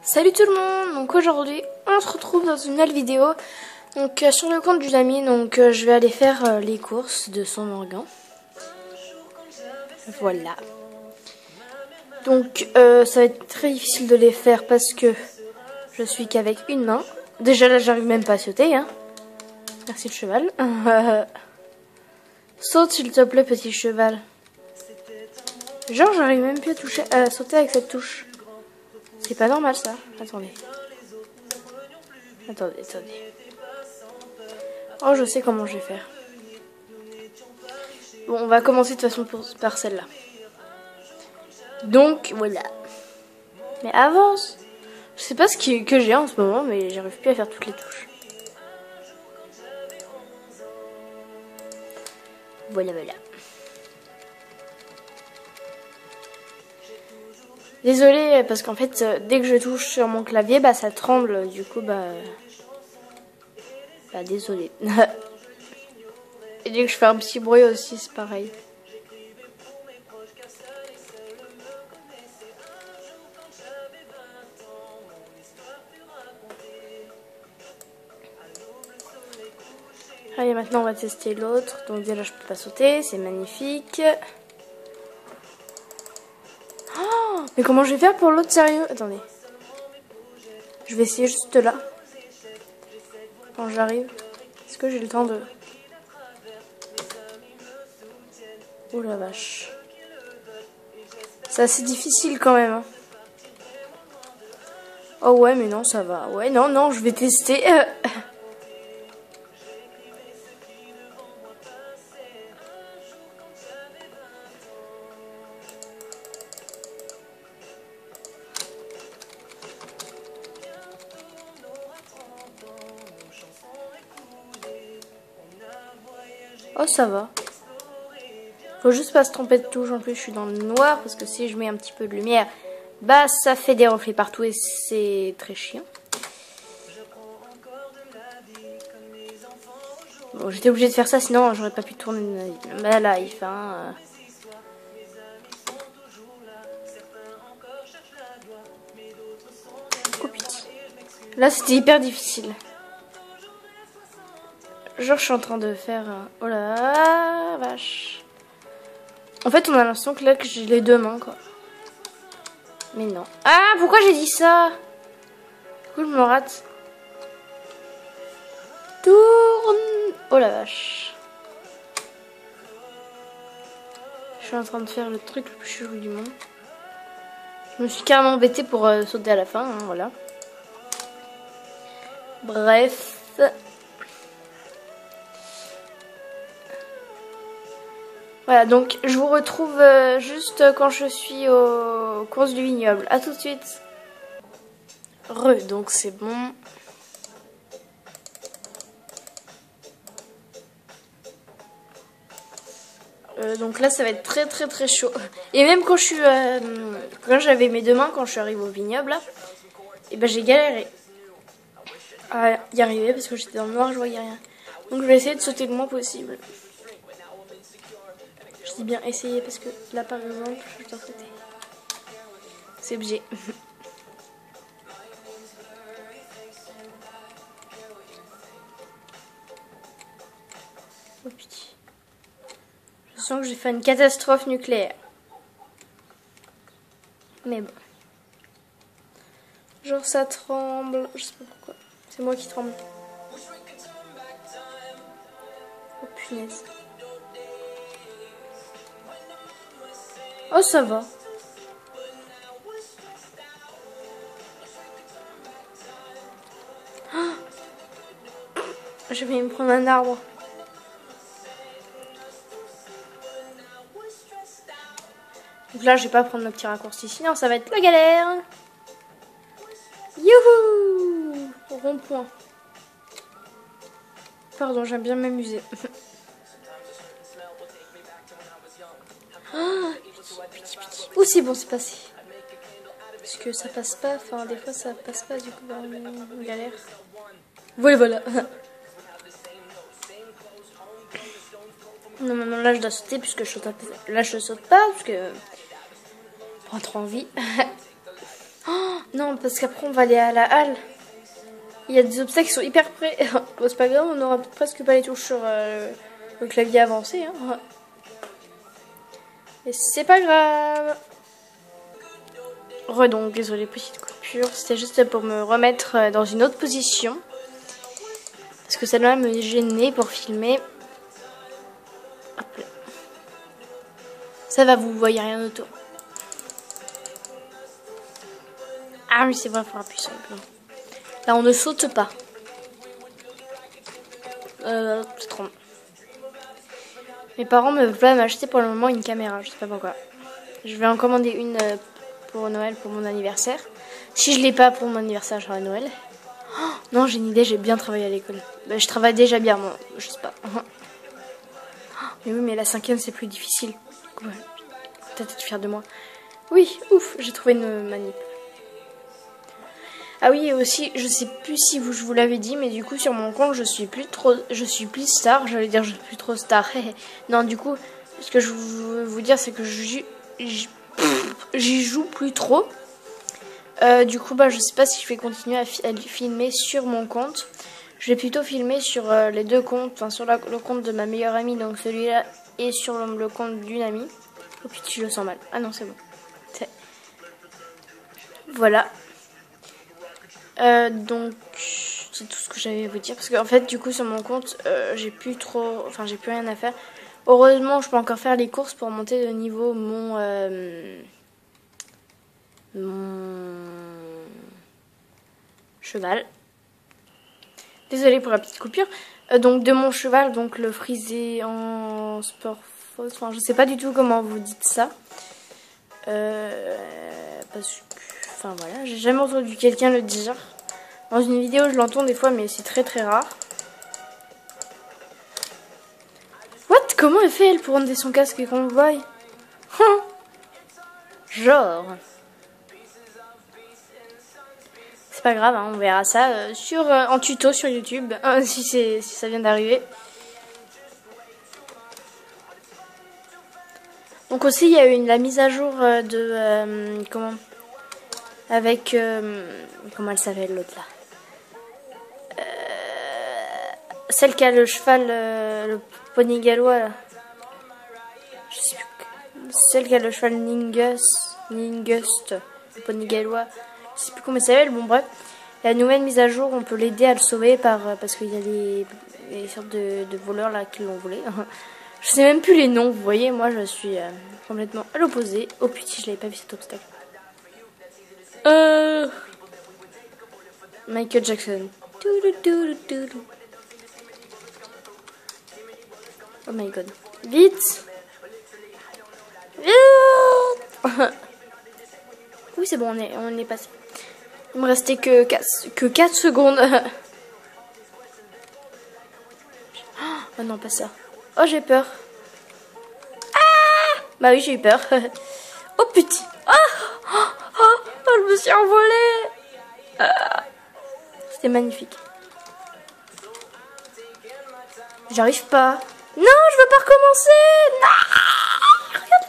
Salut tout le monde, donc aujourd'hui on se retrouve dans une nouvelle vidéo donc sur le compte d'une amie. Donc je vais aller faire les courses de son Morgan. Voilà. Donc ça va être très difficile de les faire parce que je suis qu'avec une main. Déjà là j'arrive même pas à sauter hein. Merci le cheval. Saute s'il te plaît petit cheval. Genre j'arrive même plus à toucher, à sauter avec cette touche. C'est pas normal ça. Attendez. Attendez. Oh, je sais comment je vais faire. Bon, on va commencer de toute façon par celle-là. Donc, voilà. Mais avance. Je sais pas ce que j'ai en ce moment, mais j'arrive plus à faire toutes les touches. Voilà. Désolée, parce qu'en fait, dès que je touche sur mon clavier, bah ça tremble. Du coup, bah désolée. Et dès que je fais un petit bruit aussi, c'est pareil. Allez, maintenant on va tester l'autre. Donc déjà, je peux pas sauter, c'est magnifique. Oh, mais comment je vais faire pour l'autre, sérieux? Attendez. Je vais essayer juste là. Quand j'arrive. Est-ce que j'ai le temps de... Oh la vache. C'est assez difficile quand même. Hein. Oh ouais, mais non, ça va. Ouais, non, je vais tester. Oh, ça va. Faut juste pas se tromper de touche. En plus, je suis dans le noir parce que si je mets un petit peu de lumière, bah ça fait des reflets partout et c'est très chiant. Bon, j'étais obligée de faire ça, sinon j'aurais pas pu tourner ma live. Hein. Là, c'était hyper difficile. Genre, je suis en train de faire... Oh la vache. En fait, on a l'impression que là, que j'ai les deux mains, quoi. Mais non. Ah, pourquoi j'ai dit ça? Du coup, je me rate. Tourne. Oh la vache. Je suis en train de faire le truc le plus chelou du monde. Je me suis carrément embêtée pour sauter à la fin, hein, voilà. Bref. Voilà, donc je vous retrouve juste quand je suis aux courses du vignoble. A tout de suite. Donc c'est bon. Donc là ça va être très chaud. Et même quand je suis quand j'avais mes deux mains, quand je suis arrivée au vignoble là, et ben j'ai galéré à y arriver parce que j'étais dans le noir, je voyais rien. Donc je vais essayer de sauter le moins possible. Je dis bien essayer parce que là par exemple je dois sauter. C'est obligé. Oh putain. Je sens que j'ai fait une catastrophe nucléaire. Mais bon. Genre ça tremble. Je sais pas pourquoi. C'est moi qui tremble. Oh punaise. Oh ça va. Oh, je vais me prendre un arbre. Donc là je vais pas prendre le petit raccourci, sinon ça va être la galère. Youhou! Rond-point. Pardon, j'aime bien m'amuser. Oh c'est bon, c'est passé. Parce que ça passe pas, enfin des fois ça passe pas, du coup on galère. Voilà. Non, maintenant là je dois sauter puisque je saute à... Là je saute pas parce que... Prends trop envie. Oh, Non, parce qu'après on va aller à la halle. Il y a des obstacles qui sont hyper près. Bon, c'est pas grave, on aura presque pas les touches sur le clavier avancé. Hein. Mais c'est pas grave. Donc, désolé, petite coupure. C'était juste pour me remettre dans une autre position. Parce que ça doit me gêner pour filmer. Hop là. Ça va, vous voyez rien autour. Ah oui, c'est vrai, il faudra appuyer sur le bouton. Là, on ne saute pas. C'est trop. Mes parents me veulent m'acheter pour le moment une caméra, je sais pas pourquoi. Je vais en commander une pour Noël, pour mon anniversaire. Si je l'ai pas pour mon anniversaire, j'aurai Noël. Oh, non, j'ai une idée, j'ai bien travaillé à l'école. Ben, je travaille déjà bien, moi, je sais pas. Mais oui, mais la 5e, c'est plus difficile. Ouais. Peut-être être fière de moi. Oui, ouf, j'ai trouvé une manip. Ah oui, et aussi, je sais plus si je vous l'avais dit, mais du coup, sur mon compte, je suis plus star. J'allais dire, je suis plus trop star. Non, du coup, ce que je veux vous dire, c'est que j'y joue plus trop. Du coup, bah, je sais pas si je vais continuer à filmer sur mon compte. Je vais plutôt filmer sur les deux comptes, enfin sur le compte de ma meilleure amie, donc celui-là, et sur le compte d'une amie. Oh putain, je le sens mal. Ah non, c'est bon. Voilà. Donc c'est tout ce que j'avais à vous dire parce qu'en fait du coup sur mon compte j'ai plus rien à faire. Heureusement je peux encore faire les courses pour monter de niveau mon cheval. Désolée pour la petite coupure. Donc de mon cheval, donc le frisé en sport fausse. Enfin je sais pas du tout comment vous dites ça. Parce que enfin voilà, j'ai jamais entendu quelqu'un le dire. Dans une vidéo, je l'entends des fois, mais c'est très très rare. What? Comment elle fait, elle, pour enlever son casque et qu'on le voie? Genre. C'est pas grave, hein, on verra ça en tuto sur YouTube, si ça vient d'arriver. Donc aussi, il y a eu la mise à jour comment? Avec... comment elle s'appelle, l'autre, là? Celle qui a le cheval, le pony gallois, là. Je sais plus. Celle qui a le cheval Ningust, le pony gallois. Je sais plus comment ça s'appelle. Bon, bref. La nouvelle mise à jour, on peut l'aider à le sauver parce qu'il y a des sortes de voleurs là qui l'ont volé. Je sais même plus les noms, vous voyez. Moi, je suis complètement à l'opposé. Oh putain, je l'avais pas vu cet obstacle. Michael Jackson. Oh my god. Vite! Vite! Oui, c'est bon, on est passé. Il me restait que 4 secondes. Oh non, pas ça. Oh, j'ai peur. Ah! Bah oui, j'ai eu peur. Oh putain. Oh, je me suis envolée. C'était magnifique. J'arrive pas. Non, je veux pas recommencer. Non. Regarde.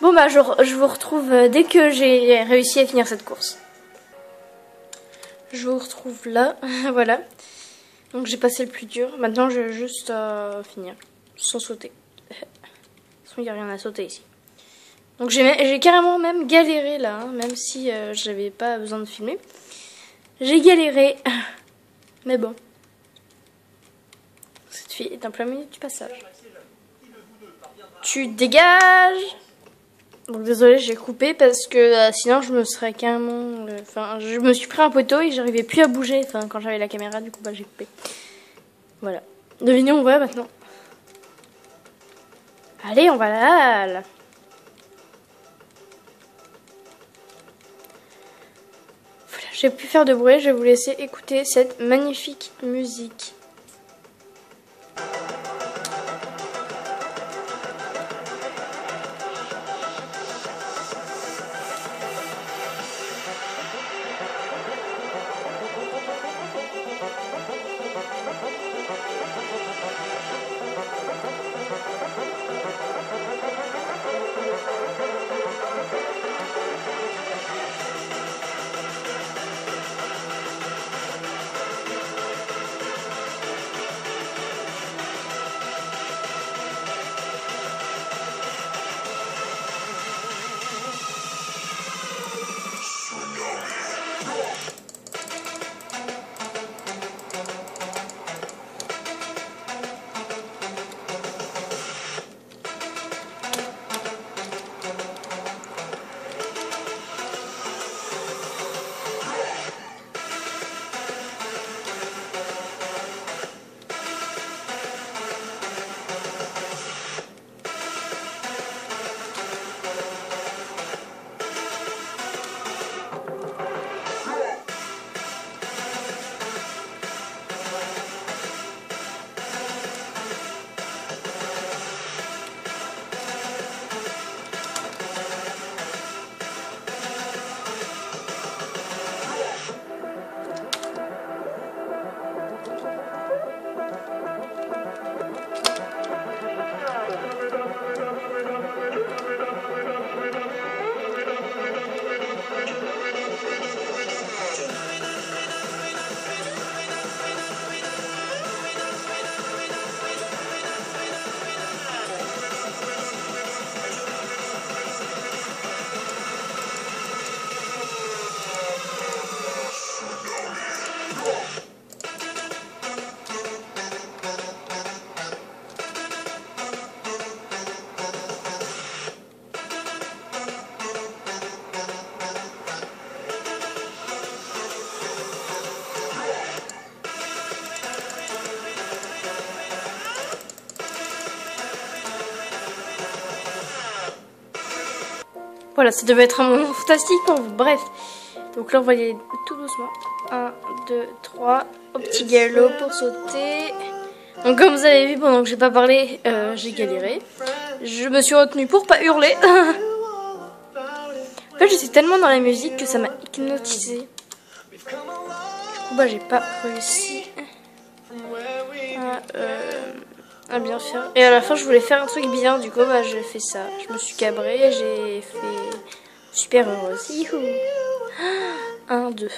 Bon bah je vous retrouve dès que j'ai réussi à finir cette course. Je vous retrouve là. Voilà. Donc j'ai passé le plus dur. Maintenant je vais juste finir. Sans sauter. De toute façon il n'y a rien à sauter ici. Donc j'ai carrément même galéré là. Hein, même si j'avais pas besoin de filmer. J'ai galéré. Mais bon. Cette fille est en plein milieu du passage. Tu dégages! Donc désolé, j'ai coupé parce que sinon je me serais carrément... Enfin, je me suis pris un poteau et j'arrivais plus à bouger. Enfin, quand j'avais la caméra, du coup, bah, j'ai coupé. Voilà. Devinez où on va maintenant. Allez, on va là. Voilà, j'ai pu faire de bruit. Je vais vous laisser écouter cette magnifique musique. Voilà, ça devait être un moment fantastique pour vous. Bref. Donc là, on va y aller tout doucement. 1, 2, 3. Au petit galop pour sauter. Donc comme vous avez vu, pendant que j'ai pas parlé, j'ai galéré. Je me suis retenue pour pas hurler. En fait, je suis tellement dans la musique que ça m'a hypnotisée. Du coup, bah, j'ai pas réussi à bien faire. Et à la fin, je voulais faire un truc bien. Du coup, bah, j'ai fait ça. Je me suis cabrée. J'ai fait super heureuse. Youhou. 1, 2.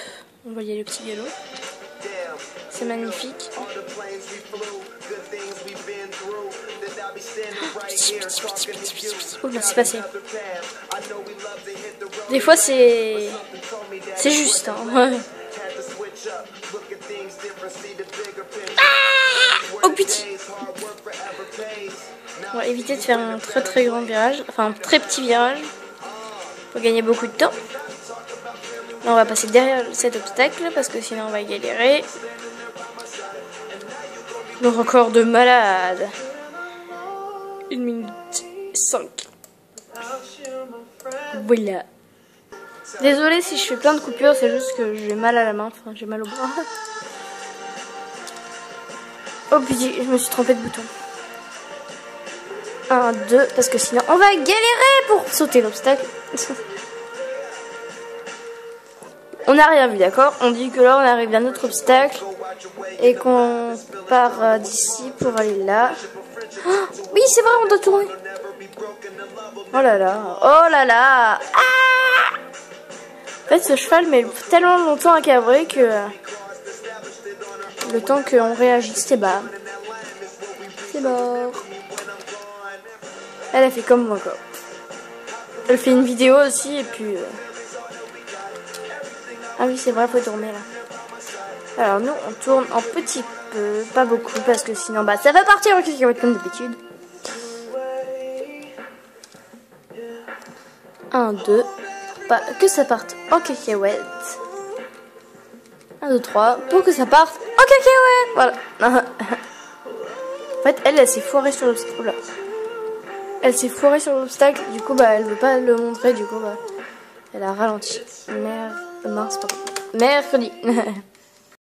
On va y aller le petit galop. C'est magnifique. Oh là, c'est passé. Des fois, c'est juste. Hein. Ah, oh putain. On va éviter de faire un très très grand virage. Enfin, un très petit virage. Pour gagner beaucoup de temps. Là, on va passer derrière cet obstacle parce que sinon on va galérer. Le record de malade. 1 minute 5. Voilà. Désolée si je fais plein de coupures, c'est juste que j'ai mal à la main, enfin j'ai mal au bras. Oh putain, je me suis trompée de bouton. 1, 2, parce que sinon on va galérer pour sauter l'obstacle. On n'a rien vu, d'accord? On dit que là on arrive à notre obstacle et qu'on part d'ici pour aller là. Oh, oui, c'est vrai, on doit tourner. Oh là là, oh là là. Ah, en fait, ce cheval met tellement longtemps à cabrer que le temps qu'on réagisse, c'est bas. C'est mort. Elle a fait comme moi, quoi. Elle fait une vidéo aussi et puis... Ah oui, c'est vrai, faut tourner là. Alors nous, on tourne en petit peu, pas beaucoup, parce que sinon, bah, ça va partir en cacahuète comme d'habitude. 1, 2, pas que ça parte en cacahuète. 1, 2, 3, pour que ça parte en cacahuète. Voilà. En fait, elle s'est foirée sur l'obstacle. Elle s'est foirée sur l'obstacle, du coup, bah, elle veut pas le montrer, du coup, bah, elle a ralenti. Merde, mince, pardon. Mercredi.